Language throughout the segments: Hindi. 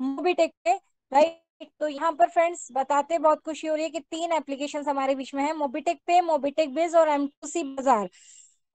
मोबीटेक पे, राइट। तो यहाँ पर फ्रेंड्स बताते बहुत खुशी हो रही है कि 3 एप्लीकेशंस हमारे बीच में है, मोबीटेक पे, मोबीटेक बिज और M2C बाजार।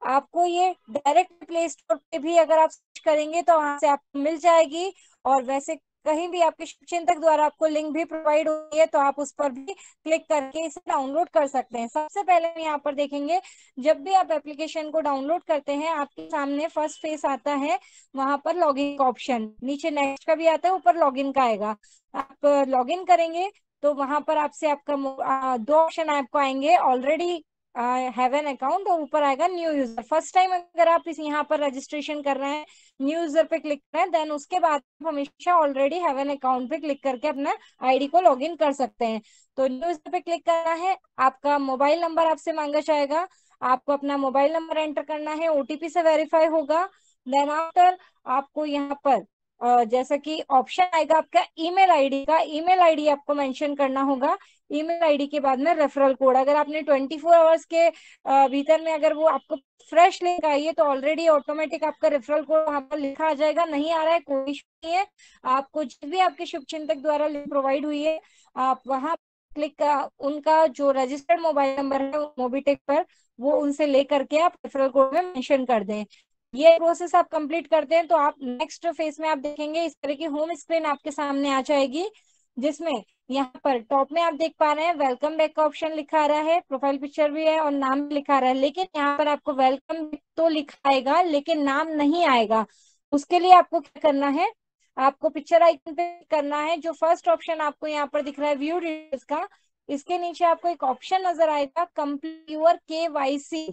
आपको ये डायरेक्ट प्ले स्टोर पे भी अगर आप सर्च करेंगे तो वहां से आपको मिल जाएगी, और वैसे कहीं भी आपके शुभचिंतक द्वारा आपको लिंक भी प्रोवाइड हुई है, तो आप उस पर भी क्लिक करके इसे डाउनलोड कर सकते हैं। सबसे पहले हम यहाँ पर देखेंगे, जब भी आप एप्लीकेशन को डाउनलोड करते हैं आपके सामने फर्स्ट फेस आता है, वहां पर लॉगिन का ऑप्शन, नीचे नेक्स्ट का भी आता है, ऊपर लॉगिन का आएगा। आप लॉगिन करेंगे तो वहां पर आपसे आपका दो ऑप्शन आपको आएंगे, ऑलरेडी हैव एन अकाउंट, और ऊपर आएगा न्यू यूजर। फर्स्ट टाइम अगर आप इस यहाँ पर रजिस्ट्रेशन कर रहे हैं, न्यू यूजर पे क्लिक करें, देन उसके बाद आप हमेशा ऑलरेडी हैव एन अकाउंट पे क्लिक करके अपना आईडी को लॉगिन कर सकते हैं। तो न्यू यूजर पे क्लिक करना है, आपका मोबाइल नंबर आपसे मांगा जाएगा, आपको अपना मोबाइल नंबर एंटर करना है, ओटीपी से वेरीफाई होगा। देन आफ्टर आपको यहाँ पर जैसा कि ऑप्शन आएगा आपका ईमेल आईडी का, ईमेल आईडी आपको मेंशन करना होगा। ईमेल आईडी के बाद में रेफरल कोड, अगर आपने 24 आवर्स के भीतर में अगर वो आपको फ्रेश लिंक आई है तो ऑलरेडी ऑटोमेटिक आपका रेफरल कोड वहां पर लिखा आ जाएगा। नहीं आ रहा है कोई इशू नहीं है, आपको जब भी आपके शुभचिंतक द्वारा लिंक प्रोवाइड हुई है आप वहां क्लिक, उनका जो रजिस्टर्ड मोबाइल नंबर है मोबीटेक पर, वो उनसे लेकर के आप रेफरल कोड में मेंशन कर दें। ये प्रोसेस आप कंप्लीट करते हैं तो आप नेक्स्ट फेज में आप देखेंगे इस तरह की होम स्क्रीन आपके सामने आ जाएगी, जिसमें यहाँ पर टॉप में आप देख पा रहे हैं वेलकम बैक का ऑप्शन लिखा आ रहा है, प्रोफाइल पिक्चर भी है और नाम भी लिखा आ रहा है। लेकिन यहाँ पर आपको वेलकम तो लिखा आएगा लेकिन नाम नहीं आएगा। उसके लिए आपको क्या करना है, आपको पिक्चर आइकन पे करना है, जो फर्स्ट ऑप्शन आपको यहाँ पर दिख रहा है व्यू डिटेल्स का, इसके नीचे आपको एक ऑप्शन नजर आएगा कंप्लीट योर KYC।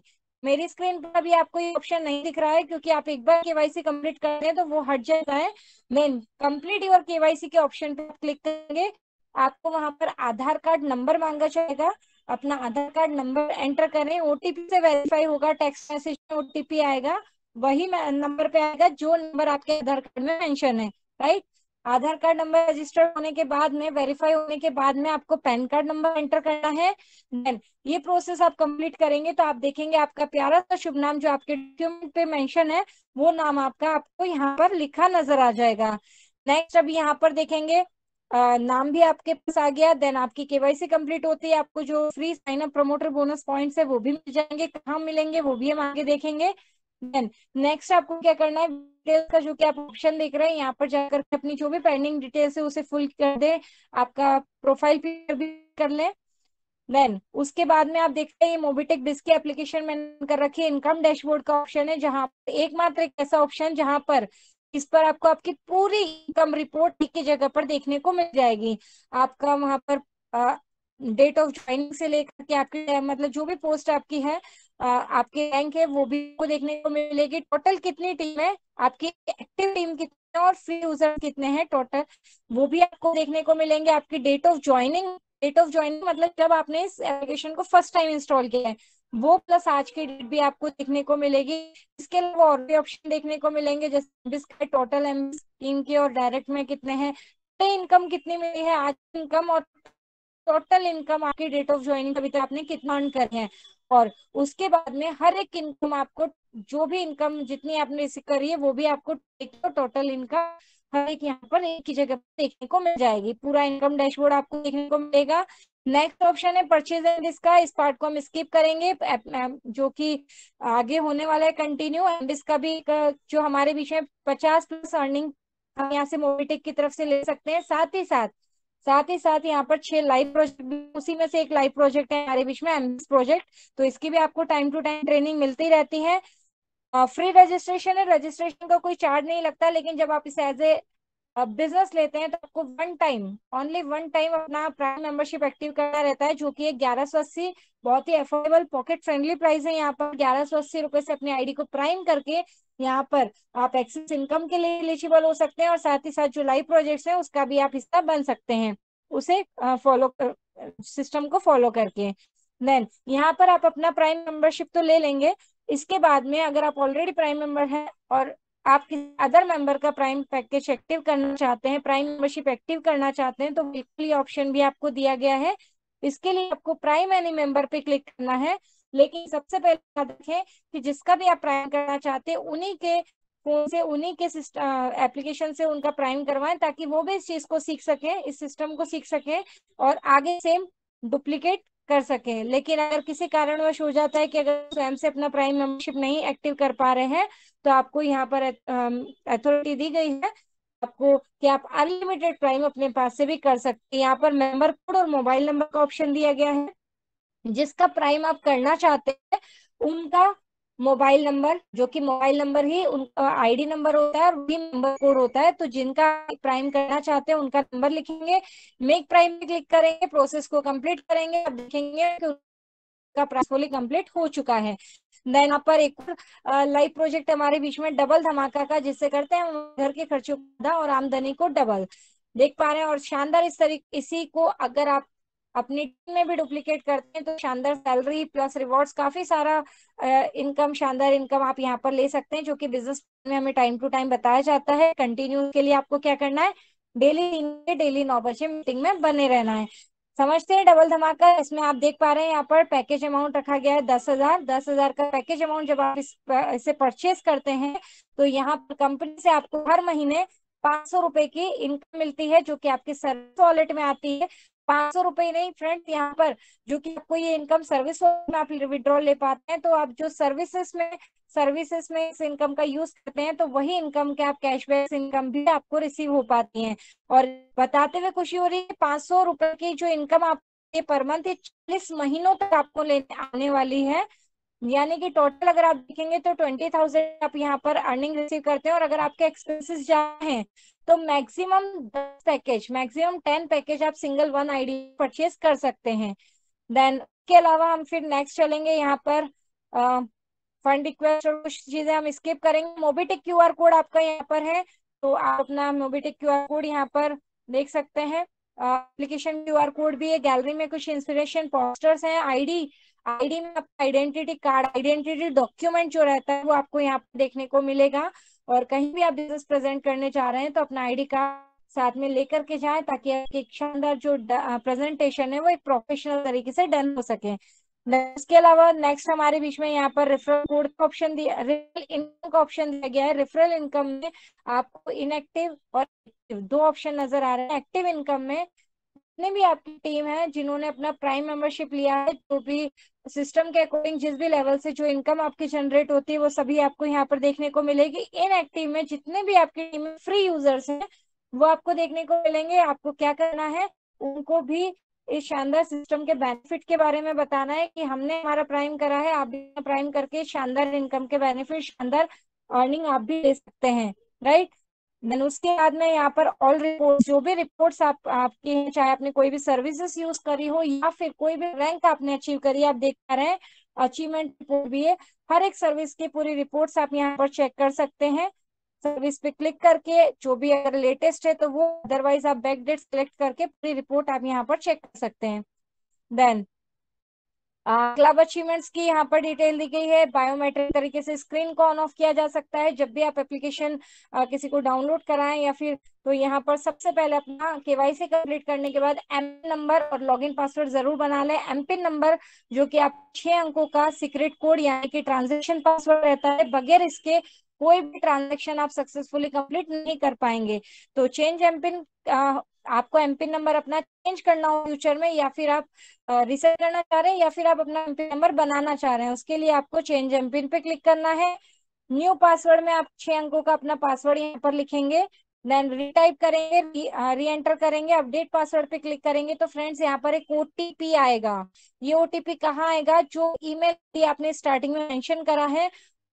मेरी स्क्रीन पर अभी आपको ये ऑप्शन नहीं दिख रहा है क्योंकि आप एक बार KYC कंप्लीट करते हैं तो वो हट जाता है। देन कंप्लीट योर KYC के ऑप्शन पे क्लिक करेंगे, आपको वहां पर आधार कार्ड नंबर मांगा जाएगा, अपना आधार कार्ड नंबर एंटर करें, ओटीपी से वेरीफाई होगा, टेक्स्ट मैसेज में ओटीपी आएगा, वही नंबर पे आएगा जो नंबर आपके आधार कार्ड में मेंशन है, राइट। आधार कार्ड नंबर रजिस्टर्ड होने के बाद में, वेरीफाई होने के बाद में आपको पैन कार्ड नंबर एंटर करना है। देन ये प्रोसेस आप कंप्लीट करेंगे तो आप देखेंगे आपका प्यारा सा शुभ नाम जो आपके डॉक्यूमेंट पे मेंशन है, वो नाम आपका आपको यहाँ पर लिखा नजर आ जाएगा। नेक्स्ट अभी यहाँ पर देखेंगे नाम भी आपके पास आ गया। देन आपकी KYC कंप्लीट होती है, आपको जो free sign up promoter bonus points है वो भी मिल जाएंगे, कहाँ मिलेंगे वो भी हम आगे देखेंगे। देन नेक्स्ट आपको क्या करना है, डिटेल्स का जो कि आप ऑप्शन देख रहे हैं यहाँ पर जाकर के अपनी जो भी पेंडिंग डिटेल्स है उसे फुल कर दे, आपका प्रोफाइल पिक्चर भी कर लें। देन उसके बाद में आप देखते हैं ये मोबीटेक बिज की एप्लीकेशन मैंने कर रखी है, इनकम डैशबोर्ड का ऑप्शन है, जहां एकमात्र एक ऐसा ऑप्शन जहां पर इस पर आपको आपकी पूरी इनकम रिपोर्ट एक ही जगह पर देखने को मिल जाएगी। आपका वहां पर डेट ऑफ ज्वाइनिंग से लेकर के आपकी मतलब जो भी पोस्ट आपकी है, आपके रैंक है वो भी आपको देखने को मिलेगी, टोटल कितनी टीम है आपकी, एक्टिव टीम कितने और फ्री यूजर कितने हैं टोटल, वो भी आपको देखने को मिलेंगे। आपकी date of joining, date of joining मतलब जब आपने इस एप्लीकेशन को फर्स्ट टाइम इंस्टॉल किया है, वो प्लस आज की डेट भी आपको देखने को मिलेगी। इसके अलावा और भी ऑप्शन देखने को मिलेंगे जैसे इसके टोटल एम स्कीम के और डायरेक्ट में कितने हैं, इनकम कितनी मिली है आज इनकम, और टोटल इनकम आपकी डेट ऑफ ज्वाइनिंग अभी तक आपने कितना अर्न करे हैं। और उसके बाद में हर एक इनकम आपको, जो भी इनकम जितनी आपने रिसीव करी है वो भी आपको टोटल इनकम हर एक यहाँ पर एक ही जगह पर देखने को मिल जाएगी, पूरा इनकम डैशबोर्ड आपको देखने को मिलेगा। नेक्स्ट ऑप्शन है परचेज एंड इसका, इस पार्ट को हम स्किप करेंगे, जो कि आगे होने वाला है कंटिन्यू। एंड इसका भी जो हमारे बीच में 50+ अर्निंग हम यहाँ से मोबिटेक की तरफ से ले सकते हैं। साथ ही साथ यहाँ पर 6 लाइव प्रोजेक्ट भी, उसी में से एक लाइव प्रोजेक्ट है हमारे बीच में एमबीएस प्रोजेक्ट, तो इसकी भी आपको टाइम टू टाइम ट्रेनिंग मिलती रहती है। फ्री रजिस्ट्रेशन है, रजिस्ट्रेशन का कोई चार्ज नहीं लगता, लेकिन जब आप इसे एज ए बिजनेस लेते हैं तो आपको one time, only one time अपना प्राइम मेंबरशिप एक्टिव करना रहता है, जो कि 1180 बहुत ही अफोर्डेबल पॉकेट फ्रेंडली प्राइस है। यहाँ पर 1180 रुपए से अपनी आईडी को प्राइम करके यहाँ पर आप एक्सेस इनकम के लिए एलिजिबल हो सकते हैं, और साथ ही साथ जो लाइव प्रोजेक्ट्स हैं उसका भी आप हिस्सा बन सकते हैं, उसे फॉलो सिस्टम को फॉलो करके। देन यहाँ पर आप अपना प्राइम मेंबरशिप तो ले लेंगे, इसके बाद में अगर आप ऑलरेडी प्राइम मेंबर हैं और आप किसी अदर मेंबर का प्राइम पैकेज एक्टिव करना चाहते हैं, प्राइम मेंबरशिप एक्टिव करना चाहते हैं, तो बिल्कुल ये ऑप्शन भी आपको दिया गया है। इसके लिए आपको प्राइम एनी मेंबर पे क्लिक करना है, लेकिन सबसे पहले याद रखें कि जिसका भी आप प्राइम करना चाहते हैं उन्हीं के फोन से उन्हीं के एप्लीकेशन से उनका प्राइम करवाएं, ताकि वो भी इस चीज को सीख सके, इस सिस्टम को सीख सके और आगे सेम डुप्लीकेट कर सके। लेकिन अगर किसी कारणवश हो जाता है कि अगर स्वयं से अपना प्राइम मेंबरशिप नहीं एक्टिव कर पा रहे हैं, तो आपको यहाँ पर अथॉरिटी दी गई है आपको कि आप अनलिमिटेड प्राइम अपने पास से भी कर सकते हैं। यहाँ पर मेंबर कोड और मोबाइल नंबर का ऑप्शन दिया गया है। जिसका प्राइम आप करना चाहते हैं उनका मोबाइल नंबर, जो कि मोबाइल नंबर ही उनका आईडी नंबर होता है और वही नंबर कोड होता है, तो जिनका प्राइम करना चाहते हैं उनका नंबर लिखेंगे, मेक प्राइम में क्लिक करेंगे, प्रोसेस को कंप्लीट करेंगे, आप देखेंगे कि उनका प्राइस फुली कंप्लीट हो चुका है। देन यहाँ पर एक लाइव प्रोजेक्ट हमारे बीच में डबल धमाका का, जिससे करते हैं हम घर के खर्चों को आधा और आमदनी को डबल, देख पा रहे हैं। और शानदार इस तरीके, इसी को अगर आप अपनी टीम में भी डुप्लीकेट करते हैं तो शानदार सैलरी प्लस रिवॉर्ड्स, काफी सारा इनकम, शानदार इनकम आप यहाँ पर ले सकते हैं, जो कि बिजनेस में हमें टाइम टू टाइम बताया जाता है। कंटिन्यू के लिए आपको क्या करना है, डेली 9 बजे मीटिंग में बने रहना है। समझते हैं डबल धमाका। इसमें आप देख पा रहे हैं यहाँ पर पैकेज अमाउंट रखा गया है 10,000। 10,000 का पैकेज अमाउंट जब आप इसे परचेज करते हैं तो यहाँ पर कंपनी से आपको हर महीने 500 रुपए की इनकम मिलती है, जो कि आपके सर्विस वॉलेट में आती है। 500 रुपए नहीं फ्रेंड्स, यहाँ पर जो कि आपको ये इनकम सर्विस में आप विड्रॉल ले पाते हैं, तो आप जो सर्विसेज में इस इनकम का यूज करते हैं, तो वही इनकम के आप कैशबैक इनकम भी आपको रिसीव हो पाती है। और बताते हुए खुशी हो रही है, 500 रुपए की जो इनकम आप पर मंथ, ये 40 महीनों तक आपको लेने आने वाली है। यानी कि टोटल अगर आप देखेंगे तो 20,000 आप यहाँ पर अर्निंग रिसीव करते हैं। और अगर आपके एक्सपेंसेस ज्यादा हैं तो मैक्सिमम 10 पैकेज आप सिंगल वन आईडी परचेज कर सकते हैं। देन के अलावा हम फिर नेक्स्ट चलेंगे, यहाँ पर फंड रिक्वेस्ट और कुछ चीजें हम स्किप करेंगे। मोबिटेक क्यूआर कोड आपका यहाँ पर है, तो आप अपना मोबिटेक क्यूआर कोड यहाँ पर देख सकते हैं। एप्लीकेशन क्यूआर कोड भी है, गैलरी में कुछ इंस्पिरेशन पोस्टर्स हैं, आईडी आईडी में आपका आइडेंटिटी कार्ड, आइडेंटिटी डॉक्यूमेंट जो रहता है वो आपको यहाँ पर देखने को मिलेगा। और कहीं भी आप बिजनेस प्रेजेंट करने जा रहे हैं तो अपना आईडी कार्ड साथ में लेकर के जाएं, ताकि आपकी एक शानदार जो प्रेजेंटेशन है वो एक प्रोफेशनल तरीके से डन हो सके। इसके अलावा नेक्स्ट हमारे बीच में यहाँ पर रेफरल कोड का ऑप्शन दिया, रेफरल इनकम का ऑप्शन दिया गया है। रेफरल इनकम में आपको इनएक्टिव और एक्टिव दो ऑप्शन नजर आ रहे हैं। एक्टिव इनकम में जितने भी आपकी टीम है जिन्होंने अपना प्राइम मेंबरशिप लिया है, जो भी सिस्टम के अकॉर्डिंग जिस भी लेवल से जो इनकम आपकी जनरेट होती है वो सभी आपको यहाँ पर देखने को मिलेगी। इनएक्टिव में जितने भी आपकी टीम में फ्री यूजर्स हैं वो आपको देखने को मिलेंगे। आपको क्या करना है, उनको भी इस शानदार सिस्टम के बेनिफिट के बारे में बताना है कि हमने हमारा प्राइम करा है, आप भी प्राइम करके शानदार इनकम के बेनिफिट, शानदार अर्निंग आप भी ले सकते हैं, राइट। देन उसके बाद में यहाँ पर ऑल रिपोर्ट, जो भी रिपोर्ट्स आपकी हैं, चाहे आपने कोई भी सर्विसेज यूज करी हो या फिर कोई भी रैंक आपने अचीव करी है, आप देख पा रहे हैं अचीवमेंट रिपोर्ट भी है। हर एक सर्विस की पूरी रिपोर्ट्स आप यहाँ पर चेक कर सकते हैं। सर्विस पे क्लिक करके जो भी अगर लेटेस्ट है तो वो, अदरवाइज आप बैक डेट सेलेक्ट करके पूरी रिपोर्ट आप यहाँ पर चेक कर सकते हैं। देन क्लब अचीवमेंट्स की यहाँ पर डिटेल दी गई है। बायोमेट्रिक तरीके से स्क्रीन को ऑन ऑफ किया जा सकता है जब भी आप एप्लीकेशन किसी को डाउनलोड कराएं या फिर, तो यहाँ पर सबसे पहले अपना केवाईसी कंप्लीट करने के बाद एमपिन नंबर और लॉगिन पासवर्ड जरूर बना लें। एमपिन नंबर जो कि आप 6 अंकों का सीक्रेट कोड यानी कि ट्रांजेक्शन पासवर्ड रहता है, बगैर इसके कोई भी ट्रांजेक्शन आप सक्सेसफुली कंप्लीट नहीं कर पाएंगे। तो चेंज एमपिन, आपको एमपिन नंबर अपना चेंज करना हो फ्यूचर में, या फिर आप रिसेट करना चाह रहे हैं, या फिर आप अपना एमपिन नंबर बनाना चाह रहे हैं, उसके लिए आपको चेंज एमपिन पे क्लिक करना है। न्यू पासवर्ड में आप 6 अंकों का अपना पासवर्ड यहाँ पर लिखेंगे। देन रीटाइप करेंगे, री एंटर करेंगे, अपडेट पासवर्ड पे क्लिक करेंगे तो फ्रेंड्स यहाँ पर एक ओटीपी आएगा। ये ओटीपी कहाँ आएगा, जो ईमेल आपने स्टार्टिंग में मेंशन करा है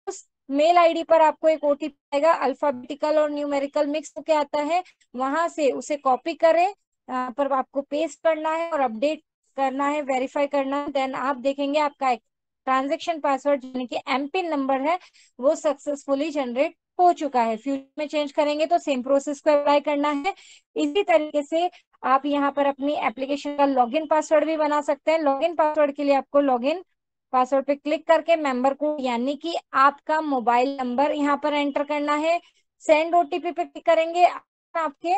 उस मेल आईडी पर आपको एक ओटीपी आएगा। अल्फाबेटिकल और न्यूमेरिकल मिक्स होके आता है, वहां से उसे कॉपी करें, पर आपको पेस्ट करना है और अपडेट करना है, वेरीफाई करना है। देन आप देखेंगे आपका एक ट्रांजेक्शन पासवर्ड यानी कि एमपिन नंबर है वो सक्सेसफुली जनरेट हो चुका है। फ्यूचर में चेंज करेंगे तो सेम प्रोसेस को अप्लाई करना है। इसी तरीके से आप यहाँ पर अपनी एप्लीकेशन का लॉगिन पासवर्ड भी बना सकते हैं। लॉगिन पासवर्ड के लिए आपको लॉगिन पासवर्ड पे क्लिक करके मेंबर कोड यानी कि आपका मोबाइल नंबर यहाँ पर एंटर करना है। सेंड ओटीपी पे क्लिक करेंगे, आपके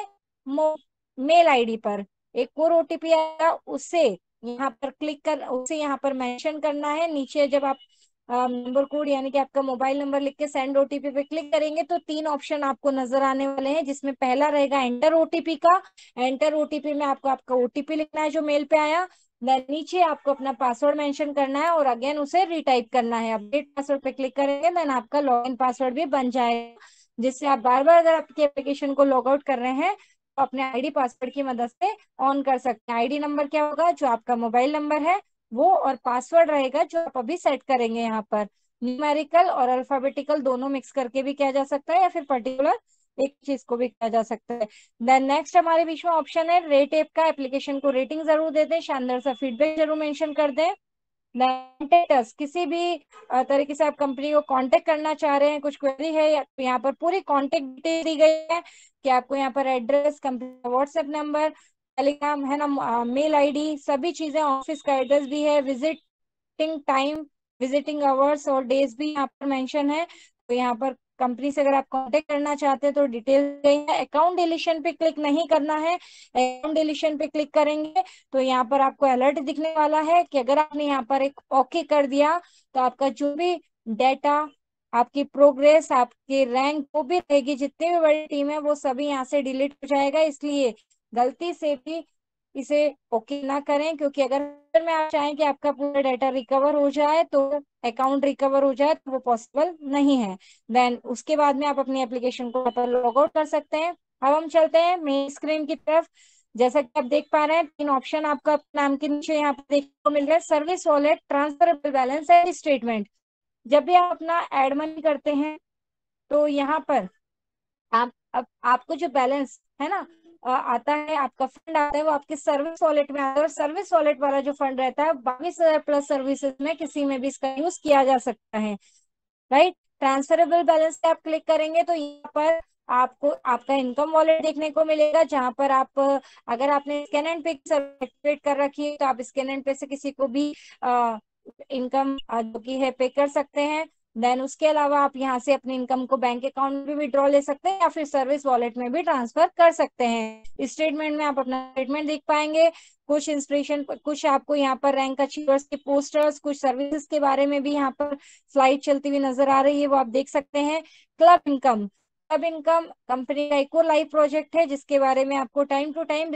मेल आईडी पर एक और ओटीपी आएगा, उसे यहाँ पर क्लिक कर, उसे यहाँ पर मेंशन करना है। नीचे जब आप नंबर कोड यानी कि आपका मोबाइल नंबर लिख के सेंड ओटीपी पे क्लिक करेंगे तो 3 ऑप्शन आपको नजर आने वाले हैं, जिसमें पहला रहेगा एंटर ओटीपी का। एंटर ओटीपी में आपको आपका ओटीपी लिखना है जो मेल पे आया। देन नीचे आपको अपना पासवर्ड मेंशन करना है और अगेन उसे रिटाइप करना है। अपडेट पासवर्ड पे क्लिक करेंगे देन आपका लॉगिन पासवर्ड भी बन जाएगा, जिससे आप बार बार अगर आपकी एप्लीकेशन को लॉग आउट कर रहे हैं तो अपने आईडी पासवर्ड की मदद से ऑन कर सकते हैं। आईडी नंबर क्या होगा, जो आपका मोबाइल नंबर है वो, और पासवर्ड रहेगा जो आप अभी सेट करेंगे। यहाँ पर न्यूमेरिकल और अल्फाबेटिकल दोनों मिक्स करके भी किया जा सकता है या फिर पर्टिकुलर एक चीज को भी किया जा सकता है। देन नेक्स्ट हमारे बीच में ऑप्शन है रेट ऐप का। एप्लीकेशन को रेटिंग जरूर दे दें, शानदार सा फीडबैक जरूर मेंशन कर दें। कॉन्टेक्ट किसी भी तरीके से आप कंपनी को कांटेक्ट करना चाह रहे हैं, कुछ क्वेरी है, या तो यहाँ पर पूरी कांटेक्ट डिटेल दी गई है कि आपको यहाँ पर एड्रेस, कंपनी का व्हाट्सएप नंबर, टेलीग्राम है ना, मेल आईडी, सभी चीजें, ऑफिस का एड्रेस भी है, विजिटिंग टाइम, विजिटिंग आवर्स और डेज भी यहाँ पर मेंशन है। तो यहाँ पर कंपनी से अगर आप कांटेक्ट करना चाहते हैं तो डिटेल गई है। अकाउंट डिलीशन पे क्लिक नहीं करना है। अकाउंट डिलीशन पे क्लिक करेंगे तो यहाँ पर आपको अलर्ट दिखने वाला है कि अगर आपने यहाँ पर एक ओके कर दिया तो आपका जो भी डेटा, आपकी प्रोग्रेस, आपकी रैंक जो भी रहेगी, जितनी भी बड़ी टीम है वो सभी यहाँ से डिलीट हो जाएगा। इसलिए गलती से भी इसे ओके ना करें, क्योंकि अगर में आप चाहें कि आपका पूरा डाटा रिकवर हो जाए, तो अकाउंट रिकवर हो जाए, तो वो पॉसिबल नहीं है। देन उसके बाद में आप अपनी एप्लीकेशन को लॉग आउट कर सकते हैं। अब हम चलते हैं मेन स्क्रीन की तरफ। जैसा कि आप देख पा रहे हैं 3 ऑप्शन आपका नाम के नीचे यहाँ पर देखने को मिल रहा है, service wallet, transferable balance and statement. जब भी आप अपना एड मनी करते हैं तो यहाँ पर आप अब आपको जो बैलेंस है ना आता है, आपका फंड आता है, वो आपके सर्विस वॉलेट में आता है। और सर्विस वॉलेट वाला जो फंड रहता है 22,000 प्लस सर्विसेज में किसी में भी इसका यूज किया जा सकता है। राइट, ट्रांसफरेबल बैलेंस पे आप क्लिक करेंगे तो यहाँ पर आपको आपका इनकम वॉलेट देखने को मिलेगा, जहां पर आप अगर आपने स्कैन एंड पे एक्टिवेट कर रखी है तो आप स्कैन एंड पे से किसी को भी इनकम जो की है पे कर सकते हैं। देन उसके अलावा आप यहाँ से अपनी इनकम को बैंक अकाउंट में भी विड्रॉ ले सकते हैं या फिर सर्विस वॉलेट में भी ट्रांसफर कर सकते हैं। स्टेटमेंट में आप अपना स्टेटमेंट देख पाएंगे। कुछ इंस्पिरेशन, कुछ आपको यहाँ पर रैंक अचीवर्स के पोस्टर्स, कुछ सर्विसेज के बारे में भी यहाँ पर स्लाइड चलती हुई नजर आ रही है, वो आप देख सकते हैं। Club income, club income company का एक और लाइव प्रोजेक्ट है जिसके बारे में आपको time to time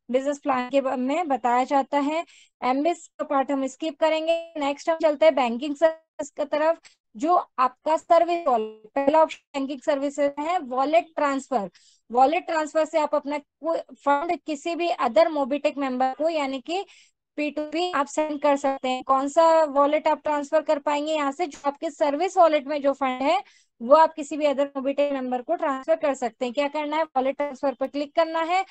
business plan के में बताया जाता है। एमबीएस का पार्ट हम स्किप करेंगे। नेक्स्ट हम चलते हैं बैंकिंग सर्विस की तरफ। जो आपका सर्विस वॉलेट, पहला ऑप्शन बैंकिंग सर्विसेज है, वॉलेट ट्रांसफर। वॉलेट ट्रांसफर से आप अपना फंड किसी भी अदर मोबिटेक मेंबर को, यानी कि P2P आप सेंड कर सकते हैं। कौन सा वॉलेट आप ट्रांसफर कर पाएंगे यहाँ से, जो आपके सर्विस वॉलेट में जो फंड है वो आप किसी भी अदर मोबिटेक मेंबर को ट्रांसफर कर सकते हैं। क्या करना है, वॉलेट ट्रांसफर पर क्लिक करना है।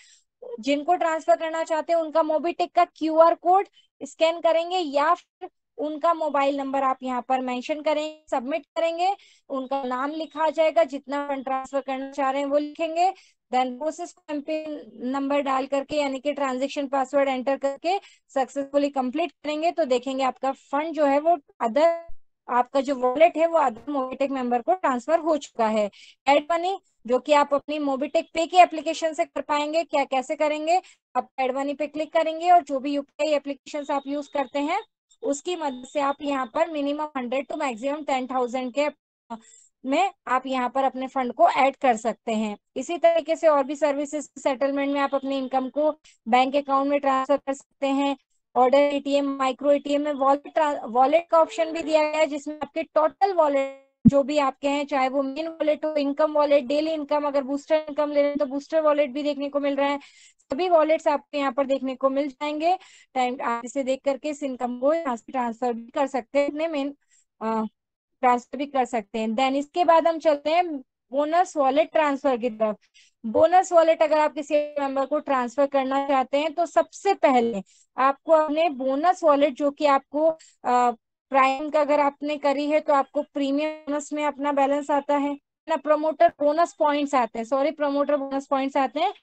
जिनको ट्रांसफर करना चाहते हैं उनका मोबिटेक का क्यूआर कोड स्कैन करेंगे या फिर उनका मोबाइल नंबर आप यहाँ पर मेंशन करेंगे, सबमिट करेंगे, उनका नाम लिखा जाएगा, जितना फंड ट्रांसफर करना चाह रहे हैं वो लिखेंगे। देन प्रोसेस को एमपिन नंबर डाल करके यानी कि ट्रांजेक्शन पासवर्ड एंटर करके सक्सेसफुली कंप्लीट करेंगे तो देखेंगे आपका फंड जो है वो अदर, आपका जो वॉलेट है वो अदर मोबिटेक मेंबर को ट्रांसफर हो चुका है। एड मनी, जो कि आप अपनी मोबिटेक पे की एप्लीकेशन से कर पाएंगे। क्या कैसे करेंगे, आप एड मनी पे क्लिक करेंगे और जो भी यूपीआई एप्लीकेशन आप यूज करते हैं उसकी मदद से आप यहाँ पर मिनिमम 100 टू मैक्सिमम 10,000 के में आप यहाँ पर अपने फंड को ऐड कर सकते हैं। इसी तरीके से और भी सर्विसेज सेटलमेंट में आप अपनी इनकम को बैंक अकाउंट में ट्रांसफर कर सकते हैं। ऑर्डर एटीएम, माइक्रो एटीएम में वॉलेट का ऑप्शन भी दिया गया है, जिसमें आपके टोटल वॉलेट जो भी आपके हैं, चाहे वो मेन वॉलेट हो, इनकम वॉलेट, डेली इनकम, अगर बूस्टर इनकम ले रहे हैं तो बूस्टर वॉलेट भी देखने को मिल रहा है। सभी वॉलेट्स आपको यहाँ पर देखने को मिल जाएंगे। टाइम आप इसे देख करके इस इनकम को यहाँ से ट्रांसफर भी कर सकते हैं, अपने मेन ट्रांसफर भी कर सकते हैं। देन इसके बाद हम चलते हैं बोनस वॉलेट ट्रांसफर की तरफ। बोनस वॉलेट अगर आप किसी मेंबर को ट्रांसफर करना चाहते हैं तो सबसे पहले आपको अपने बोनस वॉलेट, जो कि आपको प्राइम का अगर आपने करी है तो आपको प्रीमियम बोनस में अपना बैलेंस आता है ना, प्रमोटर बोनस पॉइंट्स आते हैं, सॉरी प्रमोटर बोनस पॉइंट्स आते हैं।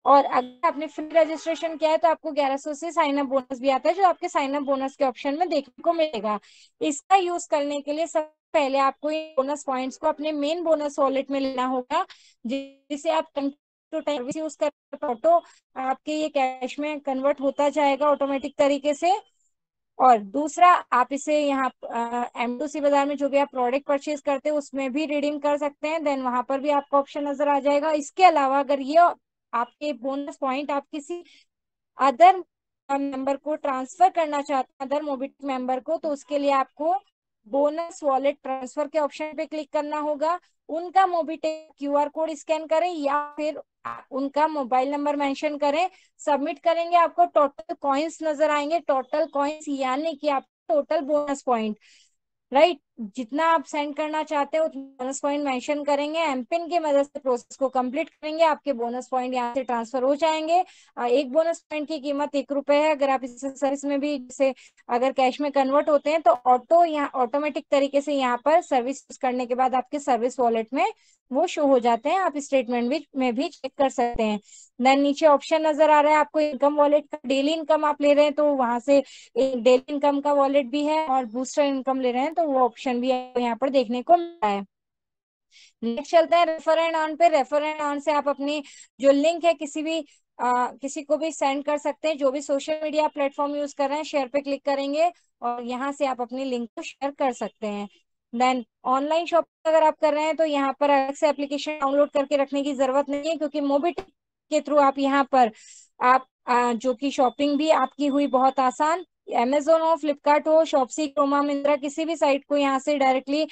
और अगर आपने फ्री रजिस्ट्रेशन किया है तो आपको 1100 से साइन अप बोनस भी आता है, जो आपके साइन अप बोनस के ऑप्शन में देखने को मिलेगा। इसका यूज करने के लिए सबसे पहले आपको इन बोनस पॉइंट्स को अपने मेन बोनस वॉलेट में लेना होगा, जिसे आप टाइम टू टाइम यूज कर, ऑटो आपके ये कैश में कन्वर्ट होता जाएगा ऑटोमेटिक तरीके से। और दूसरा, आप इसे यहाँ M2C बाजार में जो भी आप प्रोडक्ट परचेज करते हैं उसमें भी रिडीम कर सकते हैं, देन वहां पर भी आपका ऑप्शन नजर आ जाएगा। इसके अलावा अगर ये आपके बोनस पॉइंट आप किसी अदर मेंबर को ट्रांसफर करना चाहते हैं, अदर मोबिट मेंबर को, तो उसके लिए आपको बोनस वॉलेट ट्रांसफर के ऑप्शन पे क्लिक करना होगा। उनका मोबिटेक क्यूआर कोड स्कैन करें या फिर उनका मोबाइल नंबर मेंशन करें, सबमिट करेंगे, आपको टोटल कॉइन्स नजर आएंगे। टोटल कॉइन्स यानी कि आप टोटल बोनस पॉइंट, राइट, जितना आप सेंड करना चाहते हो उतना बोनस पॉइंट मेंशन करेंगे, एमपिन की मदद से प्रोसेस को कंप्लीट करेंगे, आपके बोनस पॉइंट यहाँ से ट्रांसफर हो जाएंगे। एक बोनस पॉइंट की कीमत 1 रुपए है। अगर आप इसे सर्विस में भी, जैसे अगर कैश में कन्वर्ट होते हैं तो यहाँ ऑटोमेटिक तरीके से यहाँ पर सर्विस करने के बाद आपके सर्विस वॉलेट में वो शो हो जाते हैं, आप स्टेटमेंट में भी चेक कर सकते हैं। देन नीचे ऑप्शन नजर आ रहा है आपको इनकम वॉलेट का, डेली इनकम आप ले रहे हैं तो वहां से एक डेली इनकम का वॉलेट भी है, और बूस्टर इनकम ले रहे हैं तो वो ऑप्शन भी आपको यहाँ पर देखने को मिल रहा है। नेक्स्ट चलते हैं रेफर एंड अर्न पे। रेफर एंड अर्न से आप अपनी जो लिंक है किसी को भी सेंड कर सकते हैं। जो भी सोशल मीडिया प्लेटफॉर्म यूज कर रहे हैं, शेयर पे क्लिक करेंगे और यहाँ से आप अपनी लिंक को शेयर कर सकते हैं। देन ऑनलाइन शॉपिंग अगर आप कर रहे हैं तो यहाँ पर अलग से एप्लीकेशन डाउनलोड करके रखने की जरूरत नहीं है, क्योंकि मोबिट के थ्रू आप यहाँ पर आप जो कि शॉपिंग भी आपकी हुई बहुत आसान। अमेजोन हो, फ्लिपकार्ट हो, शॉप्सी, क्रोमा, मिंत्रा, किसी भी साइट को यहाँ से डायरेक्टली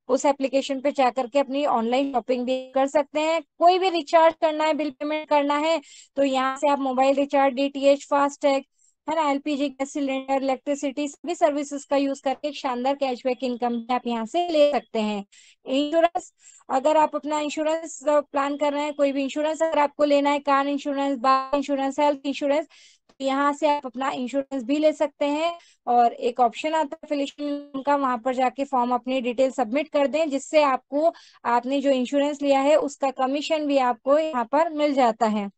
उस एप्लीकेशन पे जा करके अपनी ऑनलाइन शॉपिंग भी कर सकते हैं। कोई भी रिचार्ज करना है, बिल पेमेंट करना है, तो यहाँ से आप मोबाइल रिचार्ज, डीटीएच, फास्टैग, है ना, एलपीजी गैस सिलेंडर, इलेक्ट्रिसिटी, सभी सर्विसेज का यूज करके एक शानदार कैशबैक इनकम भी आप यहाँ से ले सकते हैं। इंश्योरेंस, अगर आप अपना इंश्योरेंस प्लान कर रहे हैं, कोई भी इंश्योरेंस अगर आपको लेना है, car insurance, bike insurance, health insurance, तो यहाँ से आप अपना इंश्योरेंस भी ले सकते हैं। और एक ऑप्शन आता है एफिलिएशन का, वहां पर जाके फॉर्म अपनी डिटेल सबमिट कर दें, जिससे आपको आपने जो इंश्योरेंस लिया है उसका कमीशन भी आपको यहाँ पर मिल जाता है,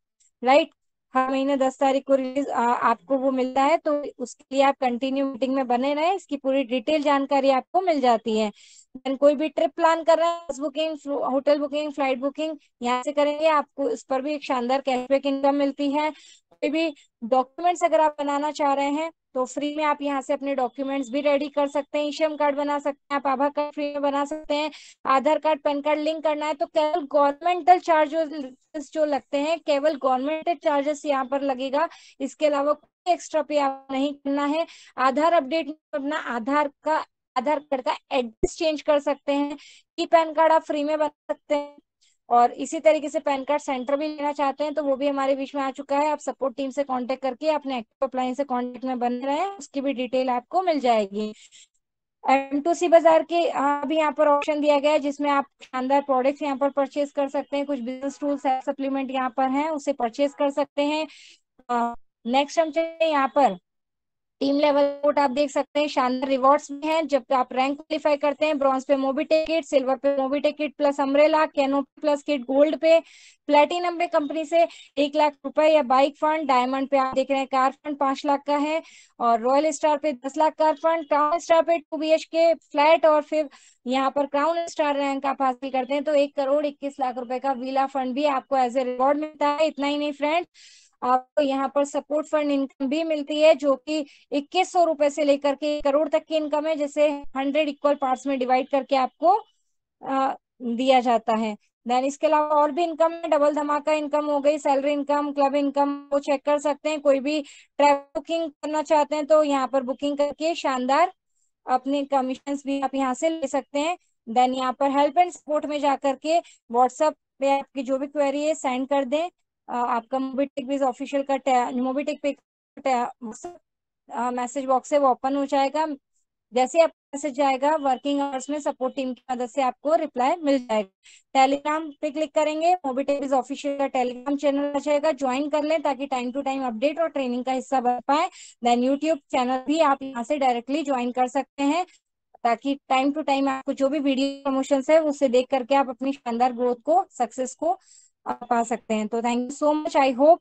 राइट। हर महीने 10 तारीख को रिलीज आपको वो मिलता है, तो उसके लिए आप कंटिन्यू मीटिंग में बने रहें, इसकी पूरी डिटेल जानकारी आपको मिल जाती है। देन कोई भी ट्रिप प्लान कर रहे हैं, बस booking, hotel booking, flight booking यहाँ से करेंगे, आपको इस पर भी एक शानदार कैशबैक इनकम मिलती है। कोई भी डॉक्यूमेंट्स अगर आप बनाना चाह रहे हैं तो फ्री में आप यहाँ से अपने डॉक्यूमेंट्स भी रेडी कर सकते हैं। ईश्रम कार्ड बना सकते हैं, आप आभा कार्ड फ्री में बना सकते हैं। आधार कार्ड, पैन कार्ड लिंक करना है तो केवल गवर्नमेंटल चार्जेस जो लगते हैं, केवल गवर्नमेंटल चार्जेस यहाँ पर लगेगा, इसके अलावा कोई एक्स्ट्रा पे आप नहीं करना है। आधार अपडेट, अपना आधार कार्ड का एड्रेस चेंज कर सकते हैं। ई पैन कार्ड आप फ्री में बना सकते हैं। और इसी तरीके से पैन कार्ड सेंटर भी लेना चाहते हैं तो वो भी हमारे बीच में आ चुका है। आप सपोर्ट टीम से कांटेक्ट करके अपने एक्टिव अप्लायंस से कांटेक्ट में बने रहे, उसकी भी डिटेल आपको मिल जाएगी। M2C बाजार के भी यहाँ पर ऑप्शन दिया गया है, जिसमें आप शानदार प्रोडक्ट्स यहाँ पर परचेज कर सकते हैं। कुछ बिजनेस टूल्स, सप्लीमेंट यहाँ पर हैं, उसे परचेज कर सकते हैं। नेक्स्ट हम चलते हैं यहाँ पर टीम लेवल रिपोर्ट। आप देख सकते हैं शानदार रिवॉर्ड्स भी हैं जब आप रैंक क्वालिफाई करते हैं। ब्रॉन्ज पे मोबिटेक किट, सिल्वर पे Mobitech kit plus umbrella, canopy plus kit, gold पे, प्लेटिनम पे कंपनी से 1 लाख रुपए या बाइक फंड, डायमंड पे आप देख रहे हैं कार फंड 5 लाख का है, और रॉयल स्टार पे 10 lakh car fund, crown star पे 2 BHK फ्लैट, और फिर यहाँ पर क्राउन स्टार रैंक आप हासिल करते हैं तो 1 करोड़ 21 लाख रुपए का विला फंड भी आपको एज ए रिवॉर्ड मिलता है। इतना ही नहीं फ्रेंड्स, आपको यहाँ पर सपोर्ट फंड इनकम भी मिलती है, जो कि 2100 रुपए से लेकर के 1 करोड़ तक की इनकम है, जिसे 100 इक्वल पार्ट्स में डिवाइड करके आपको दिया जाता है। देन इसके अलावा और भी इनकम है, डबल धमाका इनकम हो गई, सैलरी इनकम, क्लब इनकम, वो चेक कर सकते हैं। कोई भी ट्रैवल बुकिंग करना चाहते हैं तो यहाँ पर बुकिंग करके शानदार अपने कमीशन भी आप यहाँ से ले सकते हैं। देन यहाँ पर हेल्प एंड सपोर्ट में जाकर के व्हाट्सएप पे आपकी जो भी क्वेरी है सेंड कर दें। आपका मोबिटेक बिज ऑफिशियल का मोबिटेक पे मैसेज बॉक्स है वो ओपन हो जाएगा। जैसे आप मैसेज आएगा, वर्किंग आवर्स में सपोर्ट टीम की मदद से आपको रिप्लाई मिल जाएगा। टेलीग्राम पे क्लिक करेंगे, मोबिटेक बिज ऑफिशियल का टेलीग्राम चैनल आ जाएगा, ज्वाइन कर लें ताकि टाइम टू टाइम अपडेट और ट्रेनिंग का हिस्सा बन पाए। देन यूट्यूब चैनल भी आप यहाँ से डायरेक्टली ज्वाइन कर सकते हैं, ताकि टाइम टू टाइम आपको जो भी वीडियो प्रमोशन है उसे देख करके आप अपनी शानदार ग्रोथ को, सक्सेस को पा सकते हैं। तो thank you so much. I hope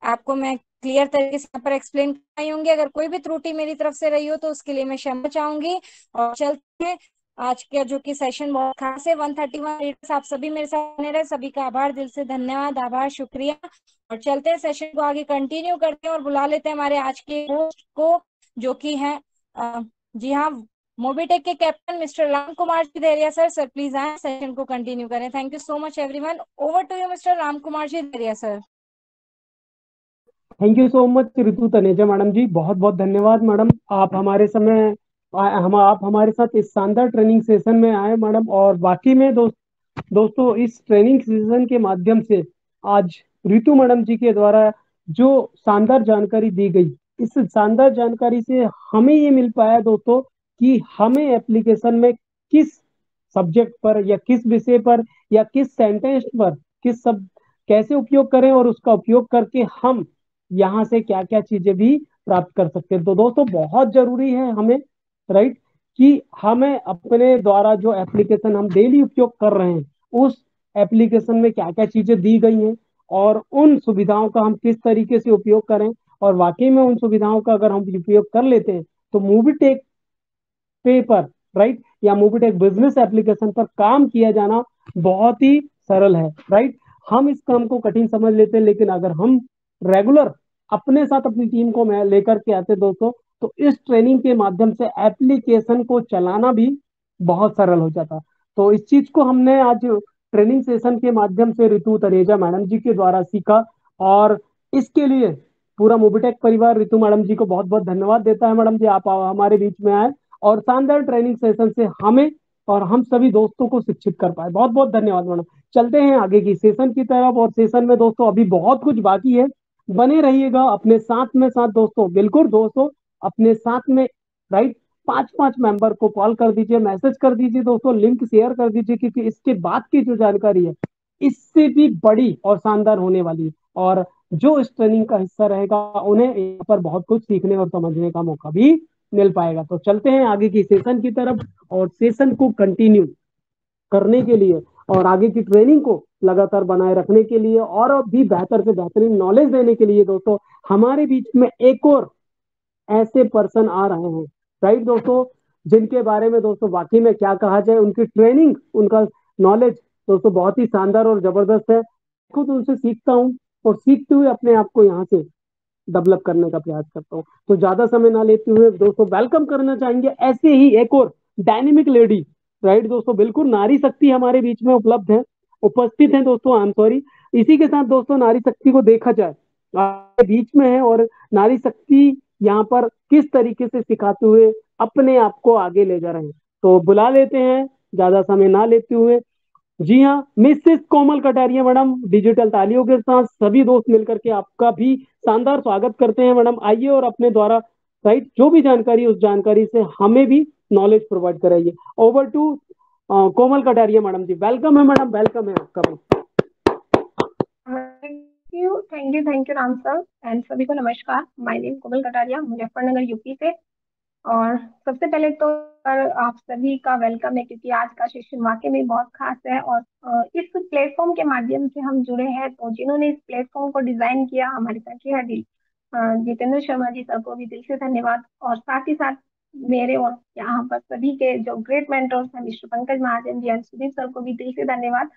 आपको मैं क्लियर तरीके से यहाँ पर एक्सप्लेन कर पाई होंगी। अगर कोई भी त्रुटि मेरी तरफ से रही हो तो उसके लिए मैं क्षमा चाहूंगी। और चलते हैं, आज का जो कि सेशन बहुत खास है, 131 लीडर्स आप सभी मेरे साथ बने रहे, सभी का आभार, दिल से धन्यवाद, आभार, शुक्रिया। और चलते हैं, सेशन को आगे कंटिन्यू करते हैं और बुला लेते हैं हमारे आज के होस्ट को, जो कि है जी हाँ, मोबीटेक के captain mister Ram Kumar ji Deria sir. Sir please आए, सेशन को कंटिन्यू करें। Thank you so much everyone. Over to you mister Ram Kumar ji Deria sir. Thank you so much Ritu Taneja madam ji, बहुत बहुत धन्यवाद मैडम। आप हमारे समय आप हमारे साथ इस शानदार ट्रेनिंग सेशन में आए मैडम। और बाकी में दोस्तों इस ट्रेनिंग सेशन के माध्यम से आज ऋतु मैडम जी के द्वारा जो शानदार जानकारी दी गई, इस शानदार जानकारी से हमें ये मिल पाया दोस्तों कि हमें एप्लीकेशन में किस सब्जेक्ट पर या किस विषय पर या किस सेंटेंस पर किस सब कैसे उपयोग करें, और उसका उपयोग करके हम यहाँ से क्या क्या चीजें भी प्राप्त कर सकते हैं। तो दोस्तों बहुत जरूरी है हमें, राइट, कि हमें अपने द्वारा जो एप्लीकेशन हम डेली उपयोग कर रहे हैं, उस एप्लीकेशन में क्या क्या चीजें दी गई हैं और उन सुविधाओं का हम किस तरीके से उपयोग करें। और वाकई में उन सुविधाओं का अगर हम उपयोग कर लेते हैं तो मूवी टेक पे पर, राइट, या मोबिटेक बिजनेस एप्लीकेशन पर काम किया जाना बहुत ही सरल है, राइट। हम इस काम को कठिन समझ लेते हैं, लेकिन अगर हम रेगुलर अपने साथ अपनी टीम को मैं लेकर के आते दोस्तों, तो इस ट्रेनिंग के माध्यम से एप्लीकेशन को चलाना भी बहुत सरल हो जाता। तो इस चीज को हमने आज ट्रेनिंग सेशन के माध्यम से ऋतु तनेजा मैडम जी के द्वारा सीखा। और इसके लिए पूरा मोबिटेक परिवार ऋतु मैडम जी को बहुत बहुत धन्यवाद देता है। मैडम जी, आप हमारे बीच में आए और शानदार ट्रेनिंग सेशन से हमें और हम सभी दोस्तों को शिक्षित कर पाए। बहुत बहुत धन्यवाद मैडम। चलते हैं आगे की सेशन की तरफ, और सेशन में दोस्तों अभी बहुत कुछ बाकी है। बने रहिएगा अपने साथ दोस्तों, बिल्कुल दोस्तों, अपने साथ में, राइट, पांच पांच मेंबर को कॉल कर दीजिए, मैसेज कर दीजिए दोस्तों, लिंक शेयर कर दीजिए, क्योंकि इसके बाद की जो जानकारी है इससे भी बड़ी और शानदार होने वाली है। और जो इस ट्रेनिंग का हिस्सा रहेगा उन्हें यहाँ पर बहुत कुछ सीखने और समझने का मौका भी मिल पाएगा। तो चलते हैं आगे की सेशन की तरफ, और सेशन को कंटिन्यू करने के लिए और आगे की ट्रेनिंग को लगातार बनाए रखने के लिए और भी बेहतर से बेहतरीन नॉलेज देने के लिए दोस्तों, हमारे बीच में एक और ऐसे पर्सन आ रहे हैं, राइट दोस्तों, जिनके बारे में दोस्तों वाकई में क्या कहा जाए, उनकी ट्रेनिंग, उनका नॉलेज दोस्तों बहुत ही शानदार और जबरदस्त है। खुद उनसे सीखता हूँ और सीखते हुए अपने आप को यहाँ से डेवलप करने का प्रयास करता हूँ। तो ज्यादा समय ना लेते हुए दोस्तों वेलकम करना चाहेंगे ऐसे ही एक और डायनेमिक लेडी, राइट दोस्तों, बिल्कुल नारी शक्ति हमारे बीच में उपलब्ध है, उपस्थित है दोस्तों, आई एम सॉरी। इसी के साथ दोस्तों नारी शक्ति को देखा जाए आपके बीच में है, और नारी शक्ति यहाँ पर किस तरीके से सिखाते हुए अपने आप को आगे ले जा रहे हैं। तो बुला लेते हैं ज्यादा समय ना लेते हुए, जी हाँ, मिसेस कोमल कटारिया मैडम, डिजिटल तालियों के साथ सभी दोस्त मिलकर के आपका भी शानदार स्वागत करते हैं। मैडम आइए और अपने द्वारा, राइट, जो भी जानकारी उस जानकारी से हमें भी नॉलेज प्रोवाइड कराइए। Over to Komal Kataria madam ji, welcome है मैडम, वेलकम है आपका भी। Thank you Ram sir and सभी को नमस्कार। My name Komal Kataria, Muzaffarnagar UP से। और सबसे पहले तो आप सभी का वेलकम है, क्योंकि आज का सेशन वाकई में बहुत खास है। और इस प्लेटफॉर्म के माध्यम से हम जुड़े हैं, तो जिन्होंने इस प्लेटफॉर्म को डिजाइन किया हमारे साथी है जितेंद्र शर्मा जी, सर को भी दिल से धन्यवाद। और साथ ही साथ मेरे और यहाँ पर सभी के जो ग्रेट मेंटर्स हैं, mister Pankaj Mahajan ji and Sudeep sir को भी दिल से धन्यवाद।